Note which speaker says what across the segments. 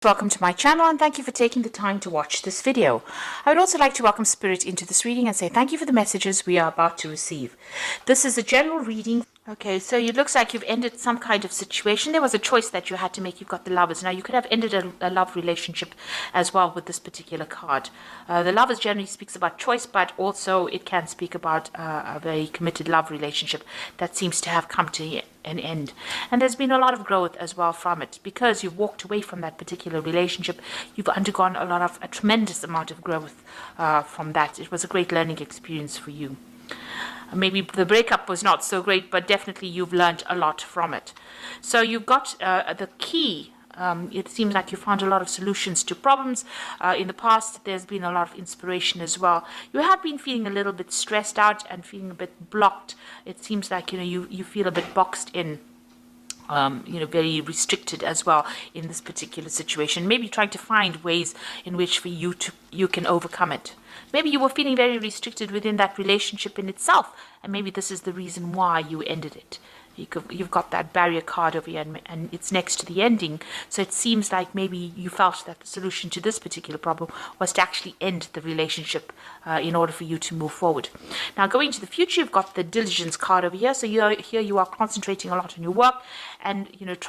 Speaker 1: Welcome to my channel and thank you for taking the time to watch this video. I would also like to welcome Spirit into this reading and say thank you for the messages we are about to receive. This is a general reading. Okay, so it looks like you've ended some kind of situation. There was a choice that you had to make. You've got the Lovers. Now, you could have ended a love relationship as well with this particular card. The Lovers generally speaks about choice, but also it can speak about a very committed love relationship that seems to have come to an end. And there's been a lot of growth as well from it. Because you've walked away from that particular relationship, you've undergone a tremendous amount of growth from that. It was a great learning experience for you. Maybe the breakup was not so great, but definitely you've learned a lot from it. So you've got the key. It seems like you found a lot of solutions to problems. In the past, there's been a lot of inspiration as well. You have been feeling a little bit stressed out and feeling a bit blocked. It seems like you feel a bit boxed in. Very restricted as well in this particular situation. Maybe trying to find ways in which for you can overcome it. Maybe you were feeling very restricted within that relationship in itself, and maybe this is the reason why you ended it. You've got that barrier card over here, and it's next to the ending. So it seems like maybe you felt that the solution to this particular problem was to actually end the relationship in order for you to move forward. Now, going to the future, you've got the diligence card over here. So here you are concentrating a lot on your work, and it looks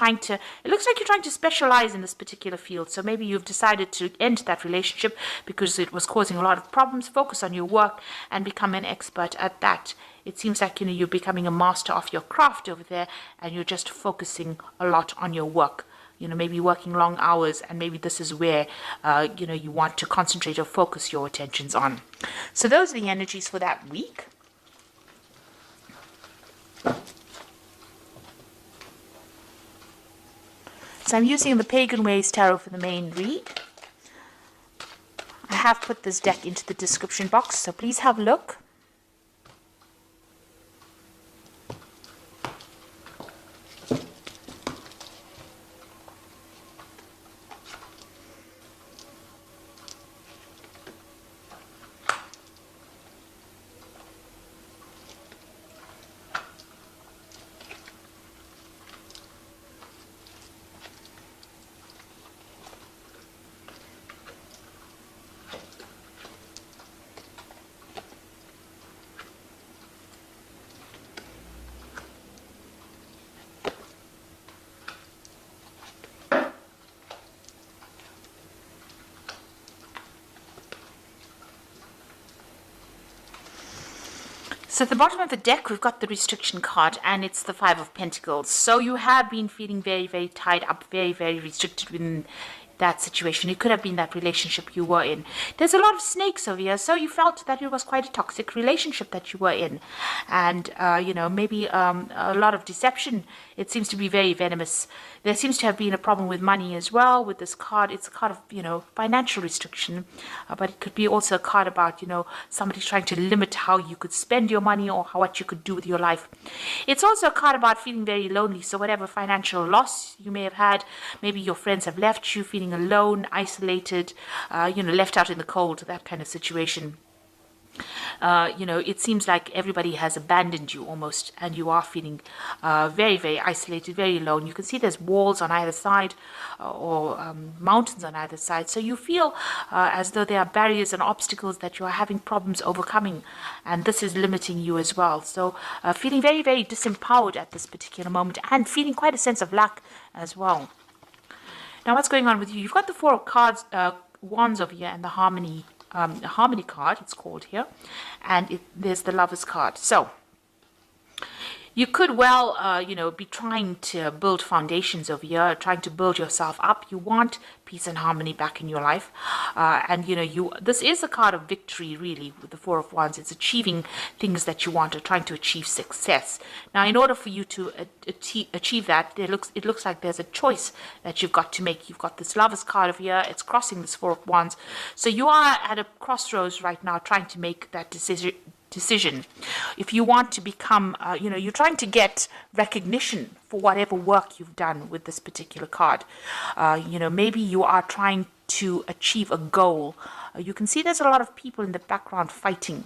Speaker 1: like you're trying to specialize in this particular field. So maybe you've decided to end that relationship because it was causing a lot of problems. Focus on your work and become an expert at that. It seems like you're becoming a master of your craft over there, and you're just focusing a lot on your work. Maybe working long hours, and maybe this is where you want to concentrate or focus your attentions on. So those are the energies for that week. So I'm using the Pagan Ways Tarot for the main read. I have put this deck into the description box, so please have a look. So at the bottom of the deck, we've got the restriction card, and it's the Five of Pentacles. So you have been feeling very, very tied up, very, very restricted within that situation. It could have been that relationship you were in. There's a lot of snakes over here, so you felt that it was quite a toxic relationship that you were in. And, maybe a lot of deception. It seems to be very venomous. There seems to have been a problem with money as well with this card. It's a card of, financial restriction, but it could be also a card about, somebody trying to limit how you could spend your money or what you could do with your life. It's also a card about feeling very lonely. So whatever financial loss you may have had, maybe your friends have left you, feeling alone, isolated, left out in the cold, that kind of situation. It seems like everybody has abandoned you almost, and you are feeling very, very isolated, very alone. You can see there's walls on either side or mountains on either side. So you feel as though there are barriers and obstacles that you are having problems overcoming, and this is limiting you as well. So feeling very, very disempowered at this particular moment, and feeling quite a sense of lack as well. Now, what's going on with you? You've got the Four of Cards, Wands over here, and the Harmony card, it's called here, and there's the Lovers card. So you could well, be trying to build foundations over here, trying to build yourself up. You want peace and harmony back in your life. This is a card of victory, really, with the Four of Wands. It's achieving things that you want, or trying to achieve success. Now, in order for you to achieve that, it looks like there's a choice that you've got to make. You've got this Lovers card over here. It's crossing this Four of Wands. So you are at a crossroads right now, trying to make that decision. If you want to become, you're trying to get recognition for whatever work you've done with this particular card. Maybe you are trying to achieve a goal. You can see there's a lot of people in the background fighting.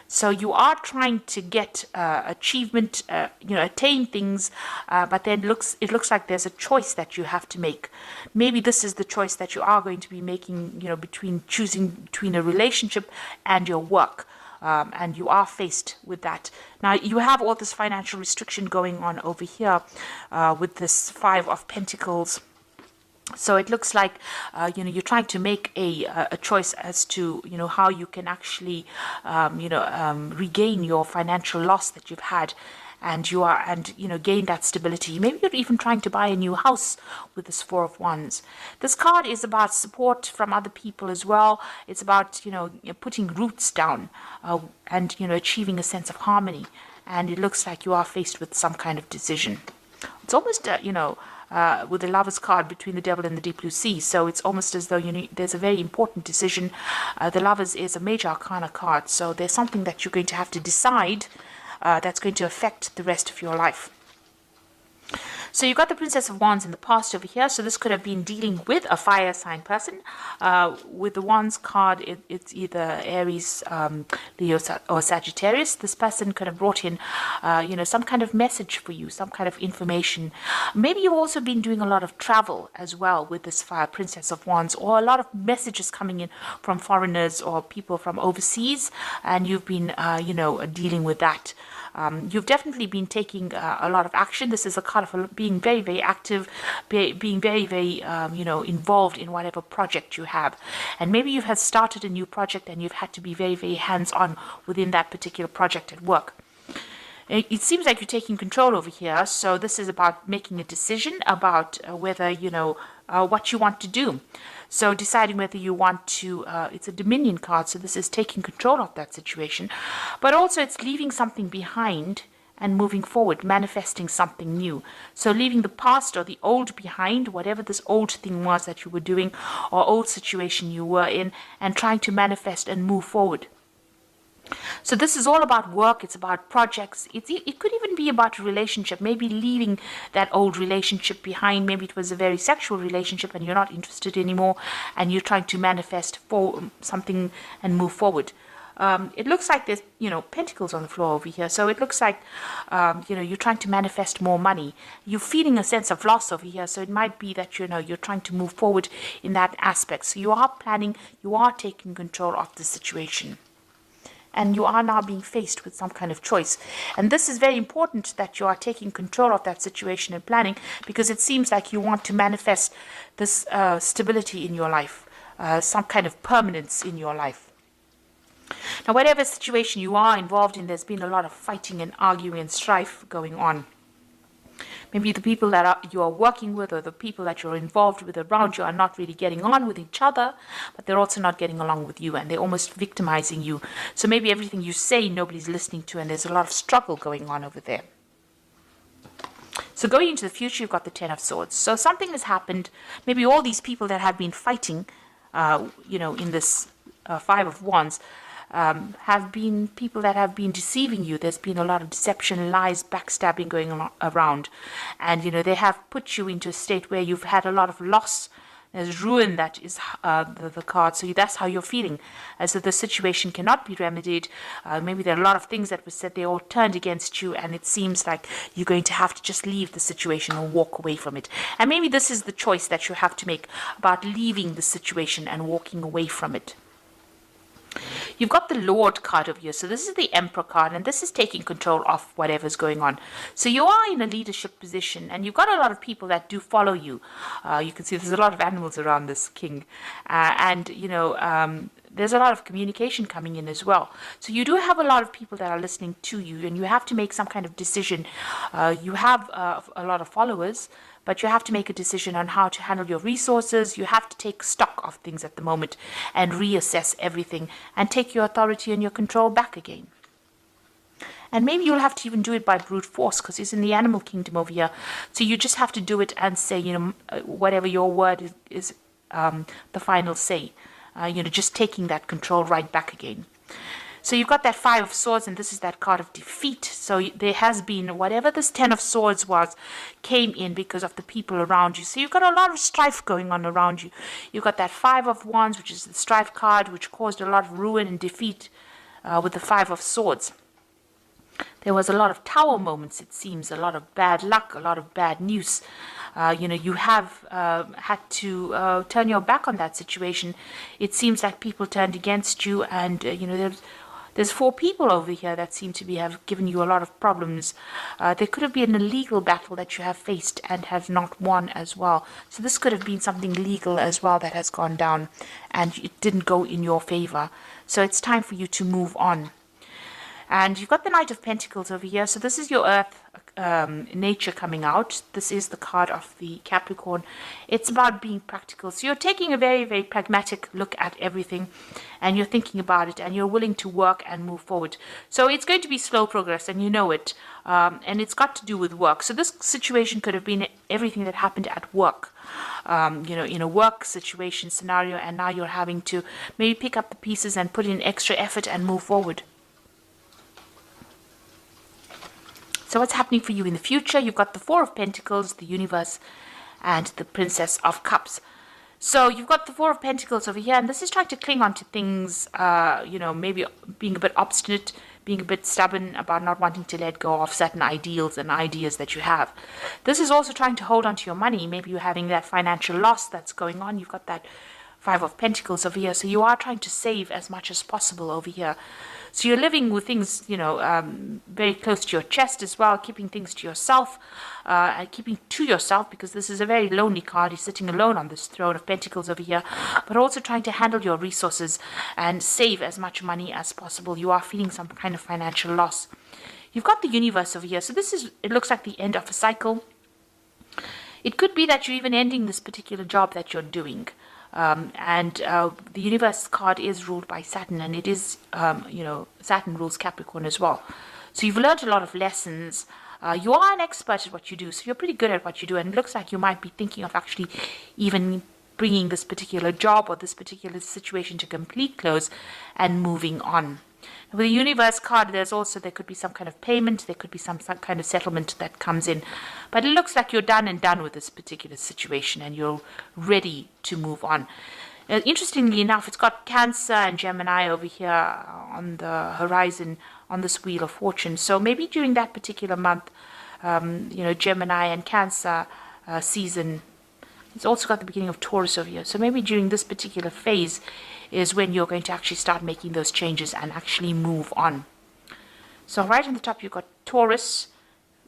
Speaker 1: So you are trying to get achievement, attain things, but then it looks like there's a choice that you have to make. Maybe this is the choice that you are going to be making, between choosing between a relationship and your work. And you are faced with that. Now, you have all this financial restriction going on over here with this Five of Pentacles. So it looks like, you're trying to make a choice as to, how you can actually, regain your financial loss that you've had. And gain that stability. Maybe you're even trying to buy a new house with this Four of Wands. This card is about support from other people as well. It's about, putting roots down and, achieving a sense of harmony. And it looks like you are faced with some kind of decision. It's almost, with the Lover's card between the Devil and the Deep Blue Sea. So it's almost as though, there's a very important decision. The Lovers is a major arcana card. So there's something that you're going to have to decide that's going to affect the rest of your life. So you've got the Princess of Wands in the past over here. So this could have been dealing with a fire sign person. With the Wands card, it's either Aries, Leo, or Sagittarius. This person could have brought in, some kind of message for you, some kind of information. Maybe you've also been doing a lot of travel as well with this fire Princess of Wands, or a lot of messages coming in from foreigners or people from overseas, and you've been, dealing with that. You've definitely been taking a lot of action. This is a card of being very, very active, being very, very, involved in whatever project you have. And maybe you have started a new project and you've had to be very, very hands-on within that particular project at work. It seems like you're taking control over here. So this is about making a decision about whether, what you want to do. So deciding whether you want to, it's a Dominion card, so this is taking control of that situation. But also it's leaving something behind and moving forward, manifesting something new. So leaving the past or the old behind, whatever this old thing was that you were doing or old situation you were in, and trying to manifest and move forward. So this is all about work. It's about projects. It could even be about a relationship, maybe leaving that old relationship behind. Maybe it was a very sexual relationship and you're not interested anymore, and you're trying to manifest for something and move forward. It looks like there's, pentacles on the floor over here. So it looks like, you're trying to manifest more money. You're feeling a sense of loss over here. So it might be that, you're trying to move forward in that aspect. So you are planning, you are taking control of the situation. And you are now being faced with some kind of choice. And this is very important that you are taking control of that situation and planning, because it seems like you want to manifest this stability in your life, some kind of permanence in your life. Now, whatever situation you are involved in, there's been a lot of fighting and arguing and strife going on. Maybe the people that you are working with or the people that you're involved with around you are not really getting on with each other, but they're also not getting along with you, and they're almost victimizing you. So maybe everything you say, nobody's listening to, and there's a lot of struggle going on over there. So going into the future, you've got the Ten of Swords. So something has happened. Maybe all these people that have been fighting, in this Five of Wands, have been people that have been deceiving you. There's been a lot of deception, lies, backstabbing going around. And, they have put you into a state where you've had a lot of loss. There's ruin that is the card. So that's how you're feeling, as if the situation cannot be remedied. Maybe there are a lot of things that were said, they all turned against you, and it seems like you're going to have to just leave the situation or walk away from it. And maybe this is the choice that you have to make about leaving the situation and walking away from it. You've got the Lord card over here. So this is the Emperor card, and this is taking control of whatever's going on. So you are in a leadership position, and you've got a lot of people that do follow you. You can see there's a lot of animals around this king. There's a lot of communication coming in as well. So you do have a lot of people that are listening to you, and you have to make some kind of decision. You have a lot of followers, but you have to make a decision on how to handle your resources. You have to take stock of things at the moment and reassess everything and take your authority and your control back again. And maybe you'll have to even do it by brute force, because it's in the animal kingdom over here. So you just have to do it and say, whatever your word is the final say. Just taking that control right back again. So you've got that Five of Swords, and this is that card of defeat. So there has been, whatever this Ten of Swords was, came in because of the people around you. So you've got a lot of strife going on around you. You've got that Five of Wands, which is the strife card, which caused a lot of ruin and defeat with the Five of Swords. There was a lot of tower moments, it seems, a lot of bad luck, a lot of bad news. You have had to turn your back on that situation. It seems like people turned against you, and there's 4 people over here that seem to have given you a lot of problems. There could have been a legal battle that you have faced and have not won as well. So this could have been something legal as well that has gone down, and it didn't go in your favor. So it's time for you to move on. And you've got the Knight of Pentacles over here. So this is your Earth nature coming out. This is the card of the Capricorn. It's about being practical. So you're taking a very, very pragmatic look at everything, and you're thinking about it, and you're willing to work and move forward. So it's going to be slow progress, and you know it. And it's got to do with work. So this situation could have been everything that happened at work. In a work situation scenario, and now you're having to maybe pick up the pieces and put in extra effort and move forward. So what's happening for you in the future? You've got the Four of Pentacles, the Universe, and the Princess of Cups. So you've got the Four of Pentacles over here, and this is trying to cling on to things, maybe being a bit obstinate, being a bit stubborn about not wanting to let go of certain ideals and ideas that you have. This is also trying to hold on to your money. Maybe you're having that financial loss that's going on. You've got that Five of Pentacles over here. So you are trying to save as much as possible over here. So you're living with things, very close to your chest as well, keeping things to yourself, and keeping to yourself, because this is a very lonely card. You're sitting alone on this Throne of Pentacles over here, but also trying to handle your resources and save as much money as possible. You are feeling some kind of financial loss. You've got the Universe over here. So it looks like the end of a cycle. It could be that you're even ending this particular job that you're doing. The Universe card is ruled by Saturn, and it is, Saturn rules Capricorn as well. So you've learned a lot of lessons. You are an expert at what you do, so you're pretty good at what you do, and it looks like you might be thinking of actually even bringing this particular job or this particular situation to complete close and moving on. With the Universe card, there could be some kind of payment, there could be some kind of settlement that comes in. But it looks like you're done with this particular situation, and you're ready to move on. Interestingly enough, it's got Cancer and Gemini over here on the horizon on this Wheel of Fortune. So maybe during that particular month, Gemini and Cancer season. It's also got the beginning of Taurus over here. So maybe during this particular phase is when you're going to actually start making those changes and actually move on. So right on the top, you've got Taurus,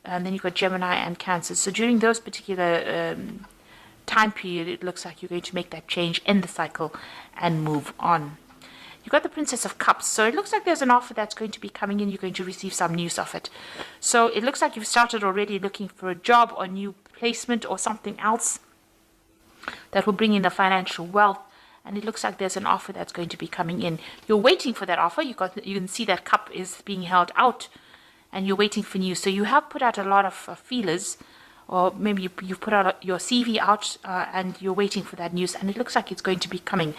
Speaker 1: and then you've got Gemini and Cancer. So during those particular time period, it looks like you're going to make that change, end the cycle, and move on. You've got the Princess of Cups. So it looks like there's an offer that's going to be coming in. You're going to receive some news of it. So it looks like you've started already looking for a job or new placement or something else that will bring in the financial wealth, and it looks like there's an offer that's going to be coming in. You're waiting for that offer. You can see that cup is being held out, and you're waiting for news. So you have put out a lot of feelers, or maybe you've put out your CV out, and you're waiting for that news, and it looks like it's going to be coming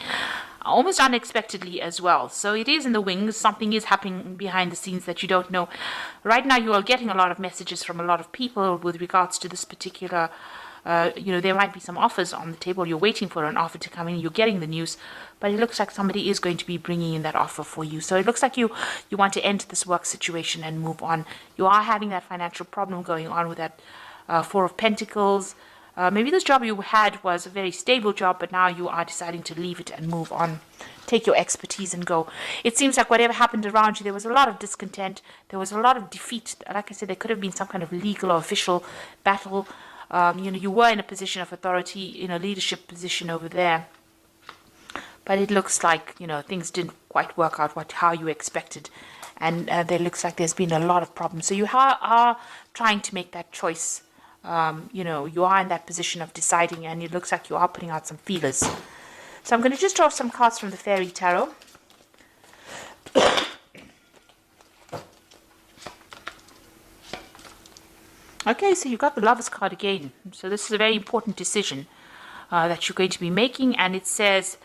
Speaker 1: almost unexpectedly as well. So it is in the wings. Something is happening behind the scenes that you don't know. Right now, you are getting a lot of messages from a lot of people with regards to this particular there might be some offers on the table. You're waiting for an offer to come in. You're getting the news, but it looks like somebody is going to be bringing in that offer for you. So it looks like you want to end this work situation and move on. You are having that financial problem going on with that Four of Pentacles. Maybe this job you had was a very stable job, but now you are deciding to leave it and move on. Take your expertise and go. It seems like whatever happened around you, there was a lot of discontent. There was a lot of defeat. Like I said, there could have been some kind of legal or official battle. You were in a position of authority, in a leadership position over there. But it looks like, things didn't quite work out how you expected. And there looks like there's been a lot of problems. So you are trying to make that choice. You are in that position of deciding, and it looks like you are putting out some feelers. So I'm going to just draw some cards from the Fairy Tarot. Okay, so you've got the Lovers card again. So this is a very important decision that you're going to be making. And it says,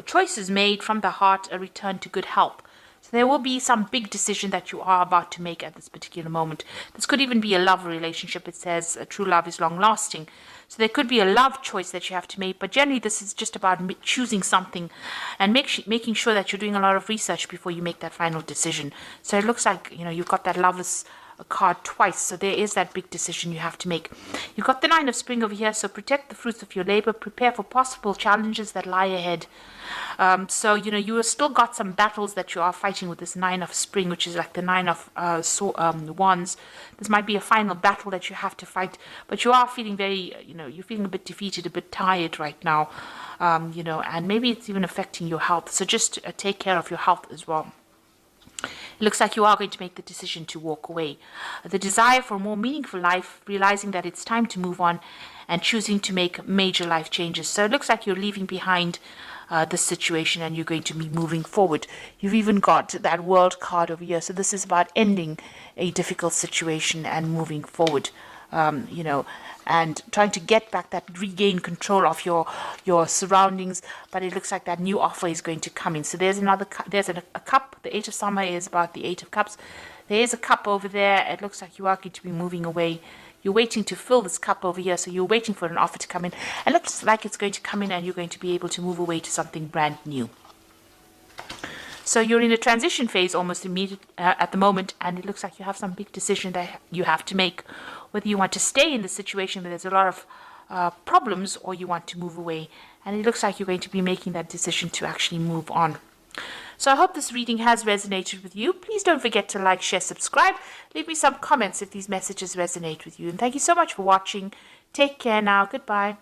Speaker 1: choices made from the heart, a return to good health. So there will be some big decision that you are about to make at this particular moment. This could even be a love relationship. It says true love is long lasting. So there could be a love choice that you have to make, but generally this is just about choosing something and making sure that you're doing a lot of research before you make that final decision. So it looks like, you've got that Lovers card twice, so there is that big decision you have to make. You've got the Nine of Spring over here, so protect the fruits of your labor, prepare for possible challenges that lie ahead. So you have still got some battles that you are fighting with this Nine of Spring, which is like the Nine of Wands. This might be a final battle that you have to fight, but you are feeling very, you're feeling a bit defeated, a bit tired right now, and maybe it's even affecting your health. So just take care of your health as well. It looks like you are going to make the decision to walk away. The desire for a more meaningful life, realizing that it's time to move on and choosing to make major life changes. So it looks like you're leaving behind this situation and you're going to be moving forward. You've even got that World card over here. So this is about ending a difficult situation and moving forward, and trying to get back that regain control of your surroundings. But it looks like that new offer is going to come in. So there's a cup. The Eight of Summer is about the Eight of Cups. There is a cup over there. It looks like you are going to be moving away. You're waiting to fill this cup over here, so you're waiting for an offer to come in. It looks like it's going to come in and you're going to be able to move away to something brand new. So you're in a transition phase almost immediately at the moment, and it looks like you have some big decision that you have to make, whether you want to stay in the situation where there's a lot of problems or you want to move away. And it looks like you're going to be making that decision to actually move on. So I hope this reading has resonated with you. Please don't forget to like, share, subscribe. Leave me some comments if these messages resonate with you. And thank you so much for watching. Take care now. Goodbye.